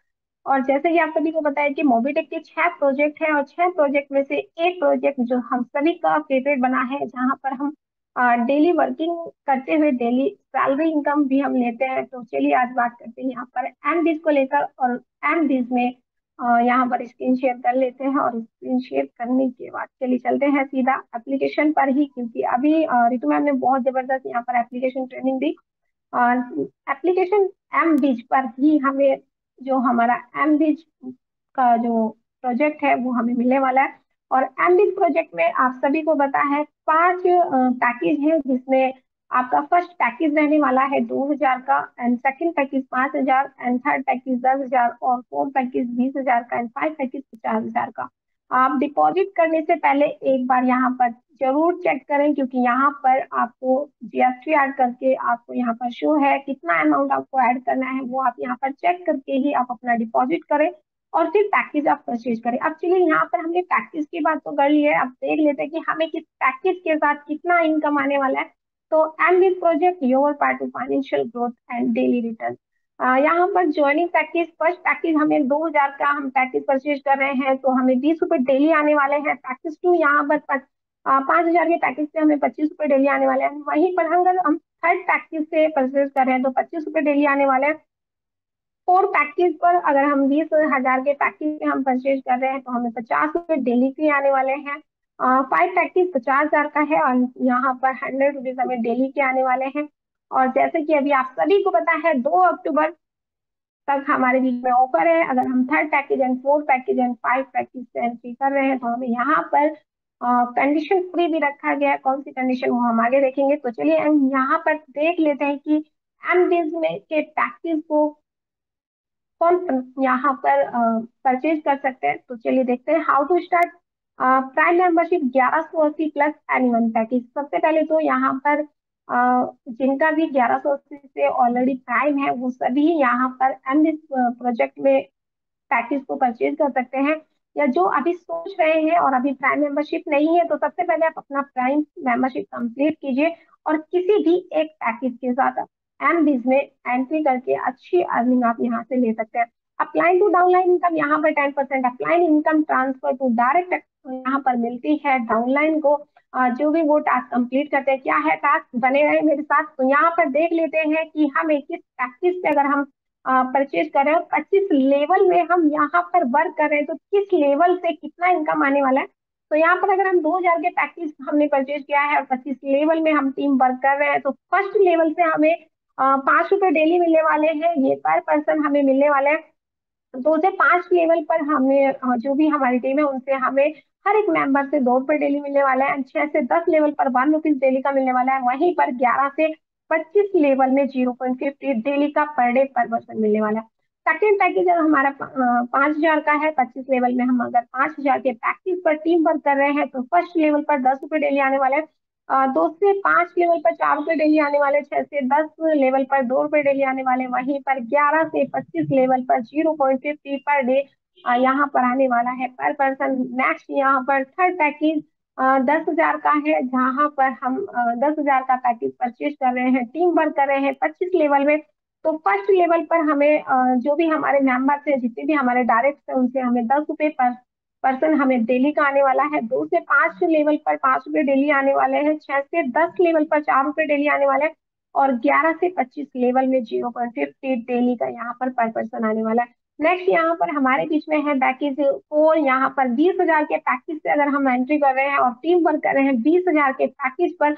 और जैसे कि आप सभी को पता है कि मोबिटेक के 6 प्रोजेक्ट हैं, और 6 प्रोजेक्ट में से एक प्रोजेक्ट जो हम सभी का फेवरेट बना है, जहाँ पर हम डेली वर्किंग करते हुए डेली सैलरी इनकम भी हम लेते हैं। तो चलिए आज बात करते हैं यहाँ पर एमडीज को लेकर। और एमडीज में यहाँ पर स्क्रीन शेयर कर लेते हैं, और स्क्रीन शेयर करने के बाद चलिए चलते हैं सीधा एप्लीकेशन पर ही, क्योंकि अभी ऋतु मैम ने बहुत जबरदस्त यहाँ पर एप्लीकेशन ट्रेनिंग दी। एप्लीकेशन एमडीज पर ही हमें जो हमारा एमडीज का जो प्रोजेक्ट है वो हमें मिलने वाला है। और एमडीज प्रोजेक्ट में आप सभी को पता है 5 पैकेज है, जिसमें आपका फर्स्ट पैकेज रहने वाला है 2,000 का, and second package 5,000, and third package 10,000, और फोर्थ पैकेज 20,000 का, एंड फाइव पैकेज 50,000 का। आप डिपॉजिट करने से पहले एक बार यहाँ पर जरूर चेक करें, क्योंकि यहाँ पर आपको जीएसटी ऐड करके आपको यहाँ पर शो है कितना अमाउंट आपको ऐड करना है, वो आप यहाँ पर चेक करके ही आप अपना डिपॉजिट करें और फिर पैकेज आप परचेज करें। अब चलिए यहाँ पर हमने पैकेज की बात तो कर ली है, अब देख लेते हैं कि हमें किस पैकेज के साथ कितना इनकम आने वाला है। तो and this project your part two financial growth and daily return. यहाँ पर ज्वाइनिंग पैकेज, फर्स्ट पैकेज हमें 2,000 का हम पैकेज परचेज कर रहे हैं, तो हमें 20 रुपए डेली आने वाले हैं। पैकेज 2 यहाँ पर 5,000 के पैकेज से हमें 25 रुपये डेली आने वाले हैं। वहीं पर अगर हम थर्ड पैकेज से परचेज कर रहे हैं तो 25 रुपये डेली आने वाले हैं। 4 पैकेज पर अगर हम 20,000 के पैकेज से हम परचेज कर रहे हैं तो हमें 50 रुपये डेली के आने वाले हैं। 5 पैकेज 50,000 का है और यहाँ पर 100 रुपीज हमें डेली के आने वाले हैं। और जैसे कि अभी आप सभी को पता है 2 अक्टूबर तक हमारे बीच में ऑफर है। अगर हम third package and 4 package and 5 package से एंट्री कर रहे हैं तो हमें यहाँ पर कंडीशन फ्री भी रखा गया है। कौन सी कंडीशन वो हम आगे देखेंगे। तो चलिए हम यहाँ पर देख लेते हैं कि एमडीज में के पैकेज को कौन यहाँ पर परचेज कर सकते हैं। तो चलिए देखते हैं how to start prime membership 1180 plus annual package. सबसे पहले तो यहाँ पर जिनका भी 1180 से ऑलरेडी प्राइम है वो सभी यहाँ पर एमडीज प्रोजेक्ट में पैकेज को परचेज कर सकते हैं। या जो अभी सोच रहे हैं और अभी प्राइम मेंबरशिप नहीं है तो सबसे पहले आप अपना प्राइम मेंबरशिप कंप्लीट कीजिए और किसी भी एक पैकेज के साथ एमडीज में एंट्री करके अच्छी अर्निंग आप यहाँ से ले सकते हैं। अप्लाई टू डाउनलाइन इनकम यहाँ पर 10%, apply income transfer to direct यहाँ पर मिलती है डाउनलाइन को। जो भी वो टास्क कंप्लीट करते हैं। क्या है टास्क, बने रहे मेरे साथ। तो यहाँ पर देख लेते हैं कि हमें किस पैकेज से अगर हम परचेज कर रहे हैं, 25 लेवल में हम यहाँ पर वर्क कर रहे हैं तो किस लेवल से कितना इनकम आने वाला है। तो यहाँ पर अगर हम 2,000 के पैकेज हमने परचेज किया है और 25 लेवल में हम टीम वर्क कर रहे हैं तो फर्स्ट लेवल से हमें 5 रुपए डेली मिलने वाले हैं। ये पर पर्सन हमें मिलने वाले हैं। 2 से 5 लेवल पर हमें जो भी हमारी टीम है उनसे हमें हर एक मेंबर से 2 रुपए डेली मिलने वाला है। 6 से 10 लेवल पर 1 रुपीज डेली का मिलने वाला है। वहीं पर 11 से 25 लेवल में 0.50 डेली का पर डे पर पर्सन मिलने वाला है। सेकेंड पैकेज अगर हमारा 5,000 का है, 25 लेवल में हम अगर 5,000 के पैकेज पर टीम वर्क कर रहे हैं तो फर्स्ट लेवल पर 10 रुपए डेली आने वाले हैं। 2 से 5 लेवल पर 4 रुपए डेली आने वाले, 6 से 10 लेवल पर 2 रुपए डेली आने वाले। वहीं पर 11 से 25 लेवल पर 0.50 पर डे यहाँ पर आने वाला है पर पर्सन। नेक्स्ट यहाँ पर थर्ड पैकेज 10,000 का है जहाँ पर हम 10,000 का पैकेज परचेज कर रहे हैं, टीम वर्क कर रहे हैं 25 लेवल में। तो फर्स्ट लेवल पर हमें जो भी हमारे मेंबर्स हैं, जितने भी हमारे डायरेक्ट हैं, उनसे हमें 10 रुपए पर पर्सन हमें डेली का आने वाला है। 2 से 5 लेवल पर 5 रुपए डेली आने वाले हैं। 6 से 10 लेवल पर 4 रुपए डेली आने वाले हैं। और 11 से 25 लेवल में 0.50 डेली का यहाँ पर पर्सन आने वाला है। नेक्स्ट यहाँ पर हमारे बीच में है पैकेज 4। यहाँ पर 20,000 के पैकेज से अगर हम एंट्री कर रहे हैं और टीम वर्क कर रहे हैं 20,000 के पैकेज पर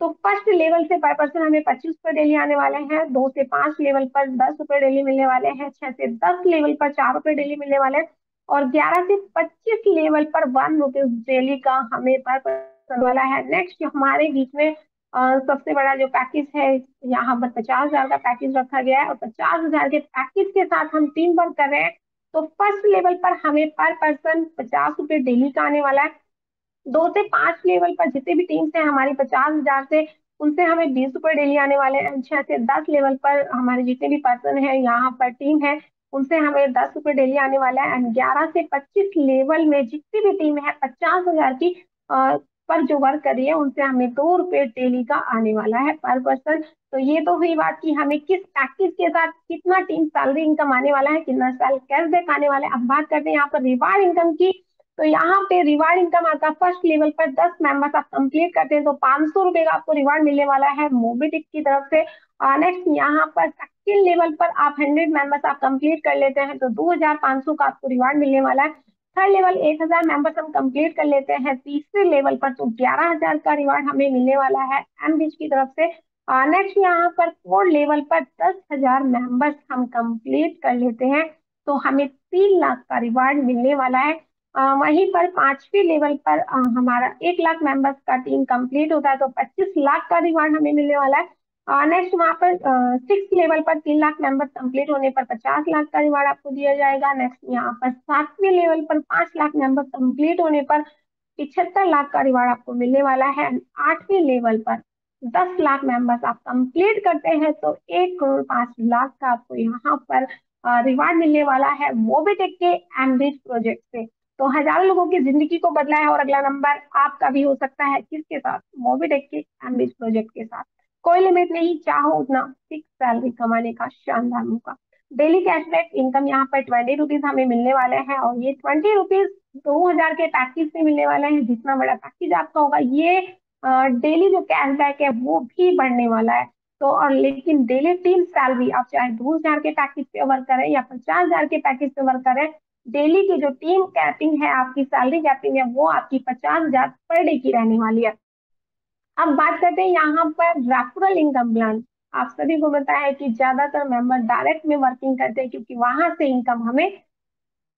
तो फर्स्ट लेवल से पर पर्सन हमें 25 रुपए डेली आने वाले हैं। 2 से 5 लेवल पर 10 रुपए डेली मिलने वाले हैं। 6 से 10 लेवल पर 4 रुपए डेली मिलने वाले हैं। और 11 से 25 लेवल पर 1 रुपीज डेली का हमें पर पर्सन वाला है। नेक्स्ट हमारे बीच में सबसे बड़ा जो पैकेज है यहाँ पर 50,000 का पैकेज रखा गया है। और 50,000 के पैकेज के साथ हम टीम वर्क कर रहे हैं तो फर्स्ट लेवल पर हमें पर पर्सन 50 रुपए डेली का आने वाला है। 2 से 5 लेवल पर जितने भी टीम्स हैं हमारी 50,000 से, उनसे हमें 20 रुपए डेली आने वाले हैं। 6 से 10 लेवल पर हमारे जितने भी पर्सन है यहाँ पर टीम है उनसे हमें 10 रुपए डेली आने वाला है। एंड 11 से 25 लेवल में जितनी भी टीम है 50,000 की पर जो वर्क कर रही है उनसे हमें 2 रुपए डेली का आने वाला है पर पर्सन। तो ये तो हुई बात कि हमें किस पैकेज के साथ कितना टीम सैलरी इनकम आने वाला है, कितना साल कैशबैक आने वाला है। अब बात करते हैं यहाँ पर रिवार्ड इनकम की। तो यहाँ पे रिवार्ड इनकम आता है फर्स्ट लेवल पर 10 मेंबर्स आप कंप्लीट करते हैं तो 500 रुपए का आपको रिवार्ड मिलने वाला है मोबिटिक की तरफ से। नेक्स्ट यहाँ पर सेकंड लेवल पर आप 100 मेंबर्स आप कंप्लीट कर लेते हैं तो 2,500 का आपको रिवार्ड मिलने वाला है। थर्ड लेवल 1,000 मेंबर्स हम कंप्लीट कर लेते हैं तीसरे लेवल पर तो 11,000 का रिवार्ड हमें मिलने वाला है एमबीच की तरफ से। नेक्स्ट यहाँ पर फोर्थ लेवल पर 10,000 मेंबर्स हम कंप्लीट कर लेते हैं तो हमें 3 लाख का रिवार्ड मिलने वाला है। वहीं पर 5वें लेवल पर हमारा 1 लाख मेंबर्स का टीम कंप्लीट होता है तो 25 लाख का रिवार्ड हमें मिलने वाला है। नेक्स्ट वहाँ पर 6 लेवल पर 3 लाख मेंबर्स कंप्लीट होने पर 50 लाख का रिवार्ड आपको दिया जाएगा। नेक्स्ट यहाँ पर 7वें लेवल पर 5 लाख मेंबर्स कंप्लीट होने पर 75 लाख का रिवार्ड आपको मिलने वाला है। 8वें लेवल पर 10 लाख मेंबर्स आप कंप्लीट करते हैं तो 1,05,00,000 का आपको यहाँ पर रिवार्ड मिलने वाला है मोबिटेक के एमबीच प्रोजेक्ट से। तो हजारों लोगों की जिंदगी को बदला है और अगला नंबर आपका भी हो सकता है किसके साथ, मोबिटेक के एमबीच प्रोजेक्ट के साथ। कोई लिमिट नहीं, चाहो उतना फिक्स सैलरी कमाने का शानदार मौका। डेली कैशबैक इनकम यहाँ पर 20 रुपीज हमें मिलने वाले हैं, और ये 20 रुपीज 2000 के पैकेज से मिलने वाले हैं। जितना बड़ा पैकेज आपका होगा, ये डेली जो कैशबैक है वो भी बढ़ने वाला है। तो और लेकिन डेली टीम सैलरी, आप चाहे 2000 के पैकेज पे वर्क करें या 50,000 के पैकेज पे वर्क करें, डेली की जो टीम कैपिंग है, आपकी सैलरी कैपिंग है, वो आपकी 50,000 पर डे की रहने वाली है। अब बात करते हैं यहाँ पर रेफरल इनकम प्लान। आप सभी को पता है कि ज्यादातर मेंबर डायरेक्ट में वर्किंग करते हैं, क्योंकि वहां से इनकम हमें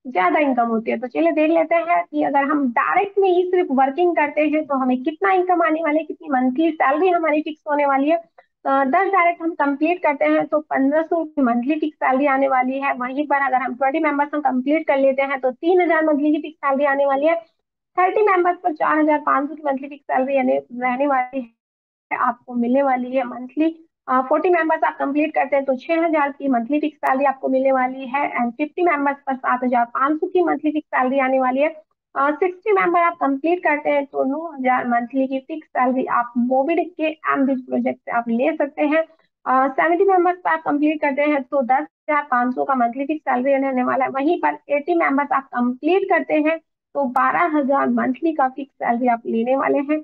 ज्यादा इनकम होती है। तो चलिए देख लेते हैं कि अगर हम डायरेक्ट में ही सिर्फ वर्किंग करते हैं तो हमें कितना इनकम आने वाली है, कितनी मंथली सैलरी हमारी फिक्स होने वाली है। 10 डायरेक्ट हम कंप्लीट करते हैं तो 1500 मंथली फिक्स सैलरी आने वाली है। वहीं पर अगर हम 20 मेंबर्स हम कंप्लीट कर लेते हैं तो 3000 मंथली की फिक्स सैलरी आने वाली है। 30 मेंबर्स पर 4500 की मंथली फिक्स सैलरी रहने वाली है, आपको मिलने वाली है मंथली। 40 मेंबर्स आप कंप्लीट करते हैं तो 6000 की मंथली फिक्स सैलरी आपको मिलने वाली है, एंड 50 मेंबर्स पर 7500 की मंथली फिक्स सैलरी आने वाली है। 60 मेंबर आप कंप्लीट करते हैं तो 9000 मंथली की फिक्स सैलरी आप मोबिडिक के एमबीज प्रोजेक्ट से आप ले सकते हैं। 70 मेंबर्स पर आप कंप्लीट करते हैं तो 10,500 का मंथली फिक्स सैलरी रहने वाला है। वहीं पर 80 मेंबर्स आप कंप्लीट करते हैं तो 12,000 मंथली का फिक्स सैलरी आप लेने वाले हैं।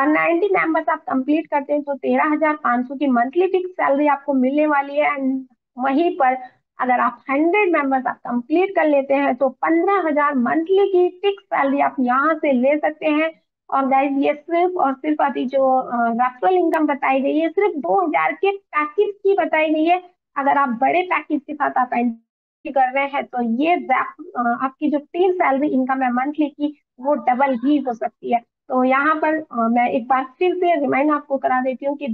90 मेंबर्स आप कंप्लीट करते हैं तो 13,500 की मंथली फिक्स सैलरी आपको मिलने वाली है। एंड वहीं पर अगर आप 100 मेंबर्स आप कंप्लीट कर लेते हैं तो 15,000 मंथली की फिक्स सैलरी आप यहाँ से ले सकते हैं। और गाइज, ये सिर्फ और सिर्फ अभी जो रेफरल इनकम बताई गई है, सिर्फ 2000 के पैकेज की बताई गई है। अगर आप बड़े पैकेज के साथ आप एंट्री कर रहे हैं तो ये आपकी जो तीन सैलरी इनकम है मंथली की, वो डबल भी हो सकती है। तो यहाँ पर मैं एक बार फिर से रिमाइंड आपको करा देती हूँ कि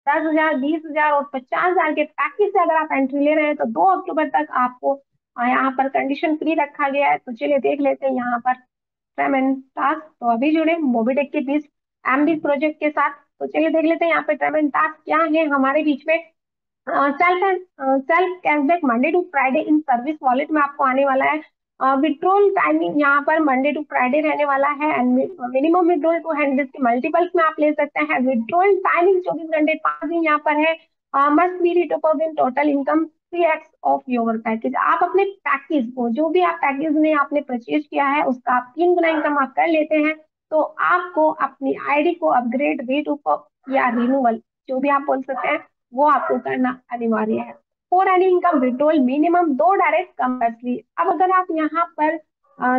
10,000, 20,000 और 50,000 के पैकेज से अगर आप एंट्री ले रहे हैं तो 2 अक्टूबर तक आपको यहाँ पर कंडीशन फ्री रखा गया है। तो चलिए देख लेते हैं यहाँ पर टर्म एंड टास्क। तो अभी जुड़े मोबिटेक के बीच एमबी प्रोजेक्ट के साथ। तो चलिए देख लेते हैं यहाँ पे टर्म एंड टास्क क्या है हमारे बीच में। Self cashback Monday to Friday in service wallet में आपको आने वाला है। विड्रॉल टाइमिंग यहाँ पर मंडे टू फ्राइडे रहने वाला है, एंड मिनिमम विड्रॉल 200 के मल्टीपल्स में आप ले सकते हैं। विड्रॉल टाइमिंग 24 घंटे 5 दिन यहाँ पर है। Must be return in total income 3x of your package. आप अपने पैकेज को, जो भी आप पैकेज में आपने परचेज किया है, उसका आप 3 गुना इनकम आप कर लेते हैं तो आपको अपनी आईडी को अपग्रेड, रीटॉप या रिन्यूअल, जो भी आप बोल सकते हैं, वो आपको करना अनिवार्य है। For any income withdrawal minimum 2 direct compulsory. अब अगर आप यहाँ पर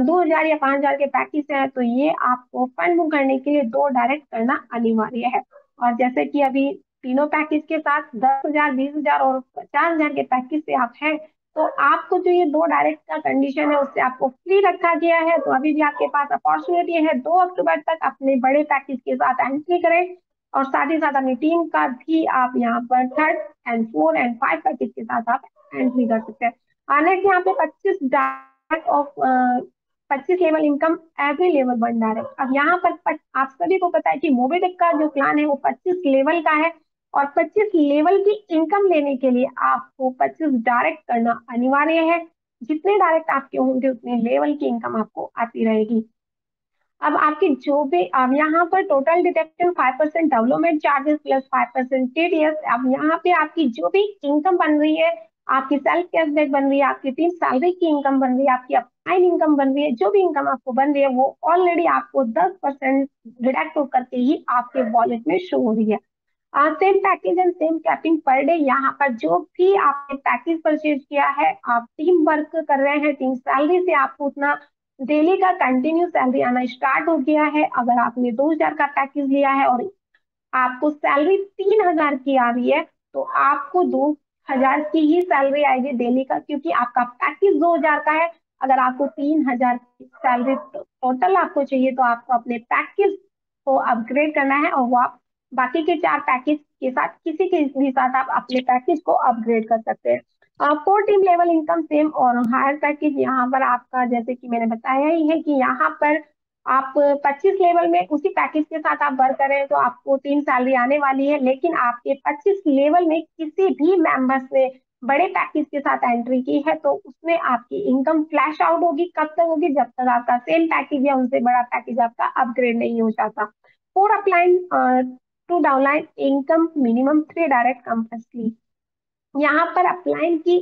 2,000 या 5,000 के पैकेज है तो ये आपको फंड मूव करने के लिए 2 डायरेक्ट करना अनिवार्य है। और जैसे कि अभी तीनों पैकेज के साथ 10,000, 20,000 और 50,000 के पैकेज से आप हैं, तो आपको जो ये 2 डायरेक्ट का कंडीशन है उससे आपको फ्री रखा गया है। तो अभी भी आपके पास अपॉर्चुनिटी है 2 अक्टूबर तक अपने बड़े पैकेज के साथ एंट्री करें, और साथ ही साथ अपनी टीम का भी आप यहाँ पर 3rd and 4th and 5 package के साथ आप एंट्री कर सकते हैं। नेक्स्ट यहाँ पे 25 direct of 25 level income every level 1 direct. अब यहाँ पर आप सभी को पता है कि मोबिटेक का जो प्लान है वो 25 लेवल का है, और 25 लेवल की इनकम लेने के लिए आपको 25 डायरेक्ट करना अनिवार्य है। जितने डायरेक्ट आपके होंगे उतने लेवल की इनकम आपको आती रहेगी। अब आपकी जो भी, अब यहाँ पर total deduction 5% development charges plus 5% TDS. अब यहाँ पे आपकी जो भी इनकम बन रही है, आपकी सेल्फ कैशबैक बन रही है, आपकी टीम सैलरी की इनकम बन रही है, आपकी अपलाइन इनकम बन रही है, जो भी इनकम आपको बन रही है वो ऑलरेडी आपको 10% डिडक्ट करके ही आपके वॉलेट में शो हो रही है। Same package and same capping per day. यहाँ पर जो भी आपने पैकेज परचेज किया है, आप टीम वर्क कर रहे हैं, टीम सैलरी से आपको उतना डेली का कंटिन्यू सैलरी आना स्टार्ट हो गया है। अगर आपने 2,000 का पैकेज लिया है और आपको सैलरी 3,000 की आ रही है तो आपको 2,000 की ही सैलरी आएगी डेली का, क्योंकि आपका पैकेज 2,000 का है। अगर आपको 3,000 की सैलरी टोटल आपको चाहिए तो आपको अपने पैकेज को अपग्रेड करना है, और वो आप बाकी के 4 पैकेज के साथ, किसी के भी साथ आप अपने पैकेज को अपग्रेड कर सकते हैं। 4 टीम लेवल इनकम सेम और हायर पैकेज यहाँ पर आपका, जैसे कि मैंने बताया ही है कि यहाँ पर आप 25 लेवल में उसी पैकेज के साथ आप वर्क करें तो आपको 3 सैलरी आने वाली है। लेकिन आपके 25 लेवल में किसी भी मेंबर्स ने बड़े पैकेज के साथ एंट्री की है तो उसमें आपकी इनकम फ्लैश आउट होगी। कब तक होगी? जब तक आपका सेम पैकेज या उनसे बड़ा पैकेज आपका अपग्रेड नहीं हो जाता। For upline to downline income minimum 3 direct compulsory. यहाँ पर अपलाइन की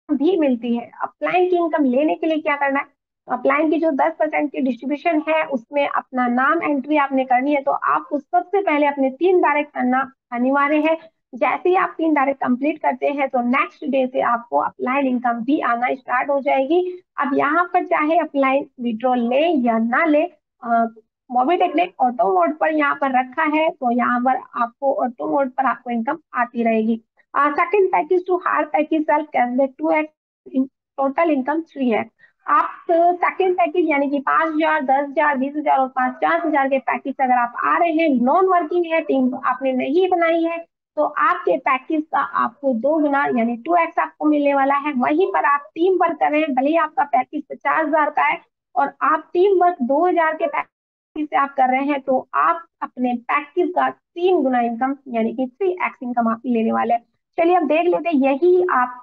भी मिलती है। अपलाइन की इनकम लेने के लिए क्या करना है, तो अपलाइन की जो 10% की डिस्ट्रीब्यूशन है उसमें अपना नाम एंट्री आपने करनी है। तो आपको सबसे पहले अपने 3 डायरेक्ट करना अनिवार्य है। जैसे ही आप 3 डायरेक्ट कंप्लीट करते हैं तो नेक्स्ट डे से आपको अपलाइन इनकम भी आना स्टार्ट हो जाएगी। अब यहाँ पर चाहे अपलाइन विड्रॉल ले या ना ले, मोबिटेक ने ऑटो मोड पर यहाँ पर रखा है, तो यहाँ पर आपको ऑटो मोड पर आपको इनकम आती रहेगी। Second package to higher package self cashback 2x, total income 3x। आप सेकंड पैकेज यानी कि 5,000, 10,000, 20,000 और 50,000 के पैकेज अगर आप आ रहे हैं, नॉन वर्किंग है, टीम आपने नहीं बनाई है, तो आपके पैकेज का आपको 2 गुना यानी 2x आपको मिलने वाला है। वहीं पर आप टीम वर्क कर रहे हैं, भले ही आपका पैकेज 50,000 का है और आप टीम वर्क 2,000 के पैकेज से आप कर रहे हैं, तो आप अपने पैकेज का 3 गुना इनकम यानी कि 3x इनकम आप लेने वाले हैं। चलिए अब देख लेते हैं यही आप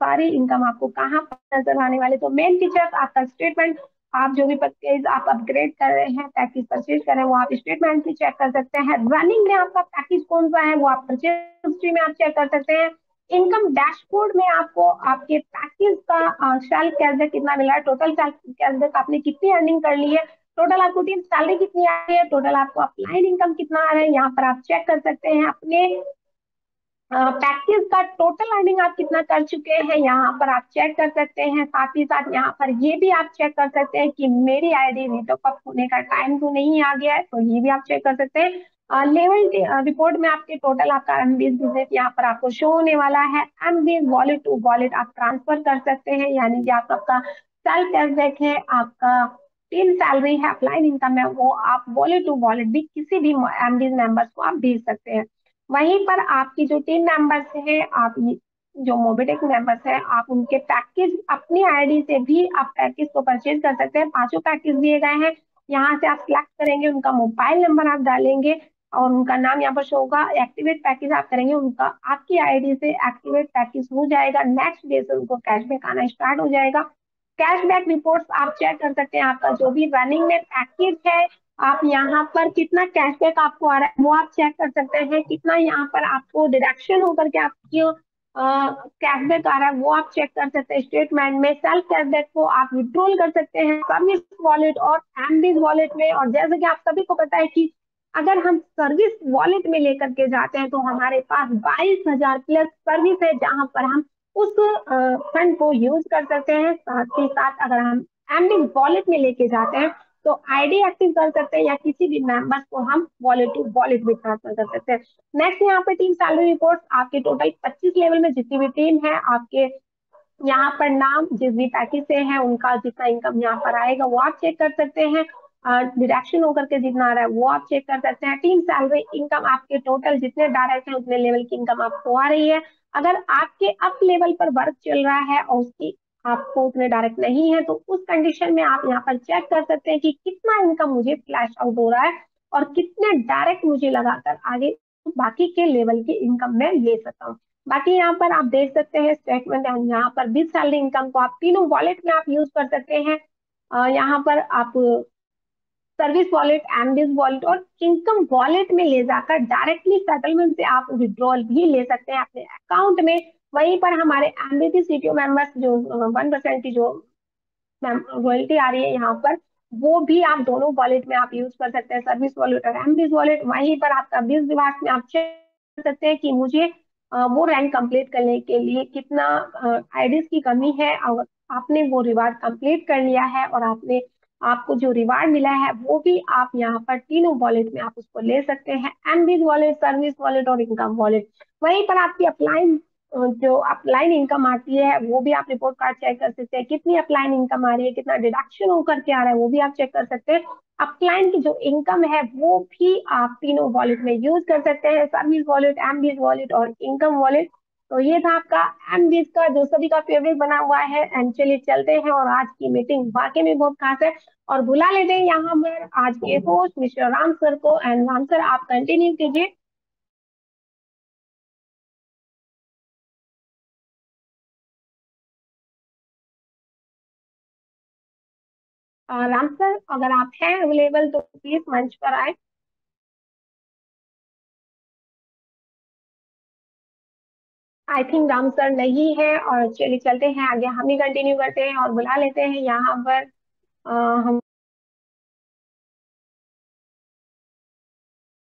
सारी इनकम आपको कहाँ पर नजर आने वाले। तो मेन फीचर्स आपका स्टेटमेंट, आप जो भी पैकेज आप अपग्रेड कर रहे हैं, पैकेज परचेज कर रहे हैं, वो आप स्टेटमेंट भी चेक कर सकते हैं। रनिंग में आपका पैकेज कौन सा है वो आप परचेज हिस्ट्री में आप चेक कर सकते हैं। इनकम डैशबोर्ड में आपको आपके पैकेज का सेल्फ कैशबैक कितना मिला है, टोटल सेल्फ कैशबैक आपने कितनी अर्निंग कर ली है, टोटल आपको टीम सैलरी कितनी आ रही है, टोटल आपको अपलाइन इनकम कितना आ रहा है, यहाँ पर आप चेक कर सकते हैं। अपने पैकेज का टोटल अर्निंग आप कितना कर चुके हैं यहाँ पर आप चेक कर सकते हैं। साथ ही साथ यहाँ पर ये भी आप चेक कर सकते हैं कि मेरी आईडी रीटॉप अप होने का टाइम तो नहीं आ गया है, तो ये भी आप चेक कर सकते हैं। लेवल रिपोर्ट में आपके टोटल आपका एमबीएस बिजनेस यहाँ पर आपको शो होने वाला है। एमबीएस वॉलेट टू वॉलेट आप ट्रांसफर कर सकते हैं, यानी कि आपका सेल्फ कैशबैक है, आपका टीम सैलरी है, अपलाइन इनकम है, वो आप वॉलेट टू वॉलेट भी किसी भी एमबीएस मेंबर्स को आप भेज सकते हैं। वहीं पर आपकी जो टीम मेंबर्स हैं, आप जो मोबिटेक मेंबर्स हैं, आप उनके पैकेज अपनी आईडी से भी आप पैकेज को परचेज कर सकते हैं। 5 पैकेज दिए गए हैं, यहाँ से आप सिलेक्ट करेंगे, उनका मोबाइल नंबर आप डालेंगे और उनका नाम यहाँ पर शो होगा। एक्टिवेट पैकेज आप करेंगे, उनका आपकी आईडी से एक्टिवेट पैकेज हो जाएगा। नेक्स्ट डे से उनको कैशबैक आना स्टार्ट हो जाएगा। कैशबैक रिपोर्ट्स आप चेक कर सकते हैं, आपका जो भी रनिंग में पैकेज है, आप यहाँ पर कितना कैशबैक आपको आ रहा है वो आप चेक कर सकते हैं। कितना यहाँ पर आपको डिडक्शन होकर के आपकी कैशबैक आ रहा है वो आप चेक कर सकते हैं। स्टेटमेंट में सेल्फ कैशबैक को आप विड्रॉल कर सकते हैं सर्विस वॉलेट और एमबीज वॉलेट में। और जैसे कि आप सभी को पता है कि अगर हम सर्विस वॉलेट में लेकर के जाते हैं तो हमारे पास 22,000 प्लस सर्विस है, जहां पर हम उस फंड को यूज कर सकते हैं। साथ ही साथ अगर हम एमबीज वॉलेट में लेके जाते हैं तो आईडी एक्टिव कर सकते हैं या किसी भी मेंबर्स को हम वॉलेट टू वॉलेट भी ट्रांसफर कर सकते हैं। नेक्स्ट यहाँ पे टीम सैलरी रिपोर्ट, आपके टोटल 25 लेवल में जितनी भी टीम है, आपके यहाँ पर नाम जिस भी पैकेज से है उनका जितना इनकम यहाँ पर आएगा वो आप चेक कर सकते हैं। डिडक्शन होकर के जितना आ रहा है वो आप चेक कर सकते हैं। टीम सैलरी इनकम आपके टोटल जितने डायरेक्ट है उतने लेवल की इनकम आपको आ रही है। अगर आपके अप लेवल पर वर्क चल रहा है और उसकी आपको उतने डायरेक्ट नहीं है, तो उस कंडीशन में आप यहाँ पर चेक कर सकते हैं कि कितना इनकम मुझे फ्लैश आउट हो रहा है और कितने डायरेक्ट मुझे लगाकर आगे बाकी के लेवल की इनकम में ले सकता हूँ। बाकी यहाँ पर आप देख सकते हैं स्टेटमेंट, यहाँ पर बिल सैलरी इनकम को आप तीनों वॉलेट में आप यूज कर सकते हैं। यहाँ पर आप सर्विस वॉलेट, एमबीज वॉलेट और इनकम वॉलेट में ले जाकर डायरेक्टली सेटलमेंट से आप विड्रॉल भी ले सकते हैं अपने अकाउंट में। वहीं पर हमारे एमबीसी सीटीओ मेंबर्स जो 1% की जो रॉयल्टी आ रही है यहाँ पर, वो भी आप दोनों वॉलेट में आप यूज कर सकते हैं, सर्विस वॉलेट और एमबीज वॉलेट। वहीं पर आपका बिज विभाग में आप चेक कर सकते हैं कि मुझे वो रैंक कंप्लीट करने के लिए कितना आईडीज की कमी है। और आपने वो रिवार्ड कंप्लीट कर लिया है और आपने आपको जो रिवार्ड मिला है वो भी आप यहाँ पर तीनों वॉलेट में आप उसको ले सकते हैं, एमबीज वॉलेट, सर्विस वॉलेट और इनकम वॉलेट। वहीं पर आपकी अपलाइन जो अपलाइन इनकम आती है वो भी आप रिपोर्ट कार्ड चेक कर सकते हैं, कितनी अपलाइन इनकम आ रही है, कितना डिडक्शन होकर के आ रहा है वो भी आप चेक कर सकते हैं। अपलाइन की जो इनकम है वो भी आप तीनों वॉलेट में यूज कर सकते हैं, सर्विस वॉलेट, एमबीज वॉलेट और इनकम वॉलेट। तो ये था आपका एमबीज का जो सभी का फेवरेट बना हुआ है। एंड चलिए चलते हैं, और आज की मीटिंग वाकई में बहुत खास है। और बुला लेते हैं यहाँ पर आज के होस्ट मिस्टर राम सर को। एंड राम सर आप कंटिन्यू कीजिए। राम सर अगर आप हैं अवेलेबल तो प्लीज मंच पर आए। आई थिंक राम सर नहीं है, और चलिए चलते हैं आगे, हम ही कंटिन्यू करते हैं और बुला लेते हैं यहाँ पर हम